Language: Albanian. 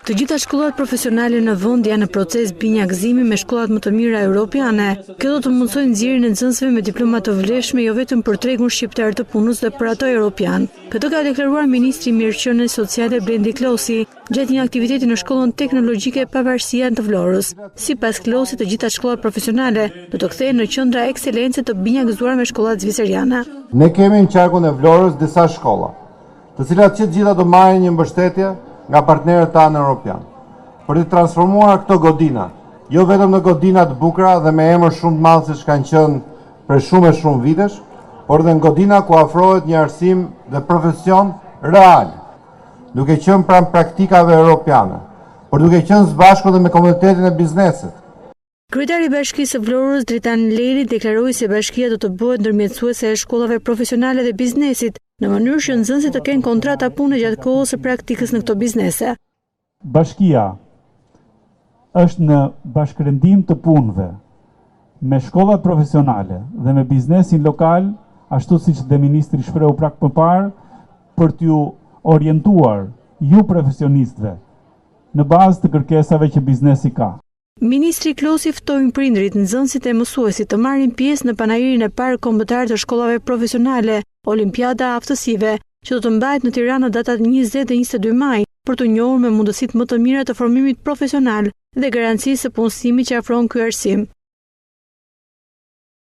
Të gjitha shkollat profesionale në vend janë në proces binjakëzimi me shkollat më të mira europiane. Kjo do të mundsojë nxjerrjen e nxënësve me diploma të vlefshme jo vetëm për tregun shqiptar të punës dhe për ato europian. Këtë ka deklaruar ministri i Mirëqenies Sociale Blendi Klosi gjatë një aktiviteti në shkollën teknologjike Pavarësia të Vlorës. Sipas Klosit, të gjitha shkollat profesionale do të kthehen në qendra ekselence të binjakëzuar me shkollat zviceriane. Ne kemi në qarkun e Vlorës disa shkolla, të cilat që gjitha do marrin një mbështetje nga partnerët tanë europian, për të transformuar këto godina, jo vetëm në godina të bukura dhe me emër shumë të madh siç kanë qenë për shumë vitesh, por dhe në godina ku afrohet një arsim dhe profesion real, duke qenë pranë praktikave europiane, por duke qenë së bashku dhe me komunitetin e biznesit. Kryetari i Bashkisë së Vlorës, Dritan Leri, deklaroi se bashkia do të bëhet ndërmjetësuese e shkollave profesionale dhe biznesit, në mënyrë që nxënësit të kenë kontrata pune gjatë kohës së praktikës në këto biznese. Bashkia është në bashkërendim të punëve me shkollat profesionale dhe me biznesin lokal, ashtu siç dhe ministri shpreu pak më parë, për t'ju orientuar ju profesionistëve në bazë të kërkesave që biznesi ka. Ministri Klosi ftoi prindërit, nxënësit e mësuesit të marrin pjesë në panairin e parë kombëtar të shkollave profesionale, Olimpiada Aftësive, që do të mbahet në Tiranë në datat 20 dhe 22 maj, për të njohur me mundësitë më të mira të formimit profesional dhe garancisë së punësimit që afron ky arsim.